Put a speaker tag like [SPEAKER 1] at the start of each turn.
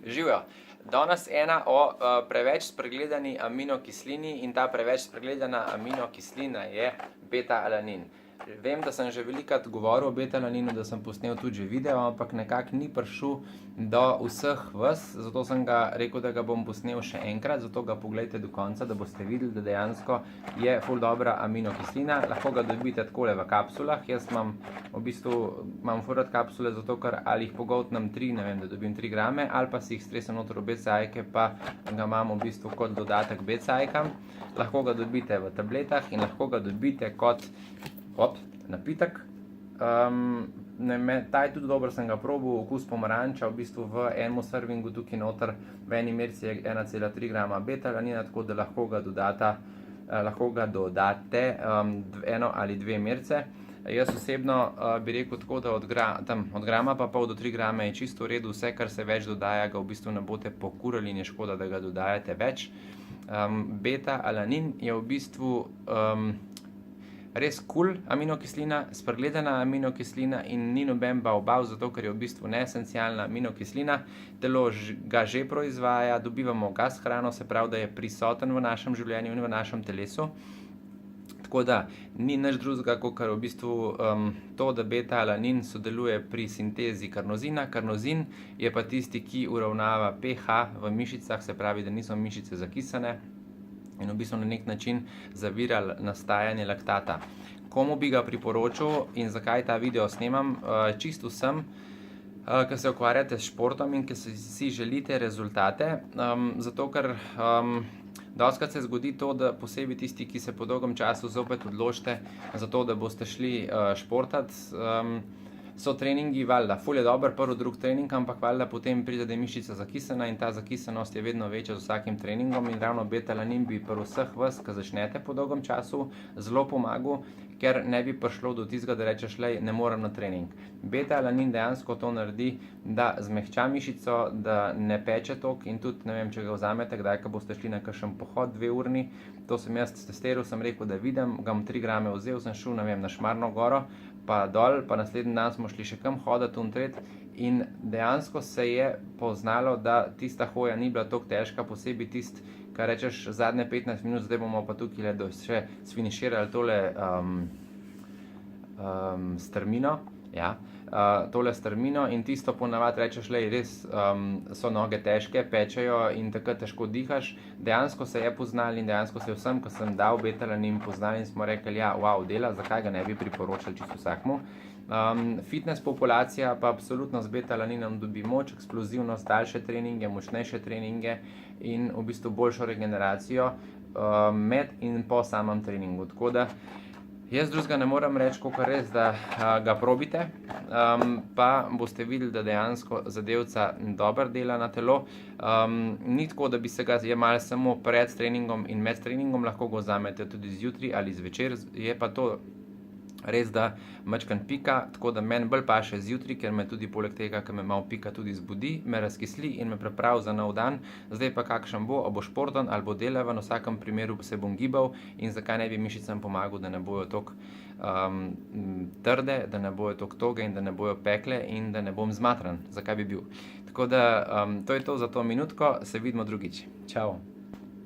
[SPEAKER 1] Živijo. Danes ena o preveč spregledani aminokislini in ta preveč spregledana aminokislina je beta-alanin. Vem, da sem že velikokrat govoril o beta-alaninu, da sem posnel tudi že video, ampak nekako ni prišel do vseh vas, zato sem ga rekel, da ga bom posnel še enkrat, zato ga pogledajte do konca, da boste videli, da dejansko je ful dobra aminokislina. Lahko ga dobite takole v kapsulah. Jaz imam ful rad kapsule, zato ker ali jih pogoltnem 3, ne vem, da dobim 3 grame, ali pa si jih stresem noter v BCA-jke, pa ga imam v bistvu kot dodatek BCA-jkam. Lahko ga dobite v tabletah in lahko ga dobite kot napitek. Ta je tudi dober, sem ga probal, okus pomaranča, v bistvu v enem servingu tukaj noter, v eni merci je 1,3 grama beta-alanina, tako da lahko ga dodate 1 ali 2 merce. Jaz osebno bi rekel tako, da od grama pa pol do 3 grame je čisto v redu, vse kar se več dodaja, ga v bistvu ne boste pokurili in je škoda, da ga dodajate več. Beta-alanin je v bistvu res cool aminokislina, spregledana aminokislina in ni noben bav, zato ker je v bistvu neesencialna aminokislina. Telo ga že proizvaja, dobivamo ga s hrano, se pravi, da je prisoten v našem življenju in v našem telesu. Tako da ni nič drugega, kakor v bistvu to, da beta-alanin sodeluje pri sintezi karnozina. Karnozin je pa tisti, ki uravnava pH v mišicah, se pravi, da niso mišice zakisane in v bistvu na nek način zavirali nastajanje laktata. Komu bi ga priporočil in zakaj ta video snemam? Čisto vsem, ki se ukvarjate s športom in ki si želite rezultate, zato ker dostikrat se zgodi to, da posebej tisti, ki se po dolgem času zopet odločite za to, da boste šli športat, so treningi, valjda, ful je dober prvi, drugi trening, ampak valjda potem pride, da je mišica zakisana in ta zakisanost je vedno večja z vsakim treningom in ravno beta-alanin bi pri vseh vas, ki začnete po dolgem času, zelo pomagal, ker ne bi prišlo do tistega, da rečeš, lej, ne morem na trening. Beta-alanin dejansko to naredi, da zmehča mišico, da ne peče toliko in tudi, ne vem, če ga vzamete, kdaj, ko boste šli na kakšen pohod 2-urni, to sem jaz testiral, sem rekel, da vidim, ga bom 3 grame vzel, sem šel, ne vem, na Šmarno goro, pa dol, pa naslednji dan smo šli še kam hoditi in dejansko se je poznalo, da tista hoja ni bila toliko težka, posebej tisti, kar rečeš, zadnje 15 minut, zdaj bomo pa tukaj še sfiniširali tole strmino, tole strmino in tisto ponavadi rečeš, lej, res so noge težke, pečejo in takrat težko dihaš. Dejansko se je poznali in dejansko se je vsem, ko sem dal beta-alanin, poznali in smo rekli, ja, wow, dela, zakaj ga ne bi priporočali čisto vsakmu. Fitness populacija pa absolutno z beta-alaninom dobi moč, eksplozivnost, daljše treninge, močnejše treninge in v bistvu boljšo regeneracijo med in po samem treningu. Tako da jaz drugega ne morem reči, kakor res, da ga probite, pa boste videli, da dejansko zadevca dobro dela na telo. Ni tako, da bi se ga jemali samo pred treningom in med treningom, lahko ga vzamete tudi zjutraj ali zvečer, je pa to res, da majčkeno pika, tako da meni bolj paše zjutraj, ker me tudi poleg tega, ker me malo pika, tudi zbudi, me razkisli in me pripravi za nov dan. Zdaj pa kakšen bo, a bo športen ali bo delaven, v vsakem primeru se bom gibal in zakaj ne bi mišicam pomagal, da ne bojo toliko trde, da ne bojo toliko toge in da ne bojo pekle in da ne bom zmatran, zakaj bi bil. Tako da to je to za to minutko, se vidimo drugič. Čau!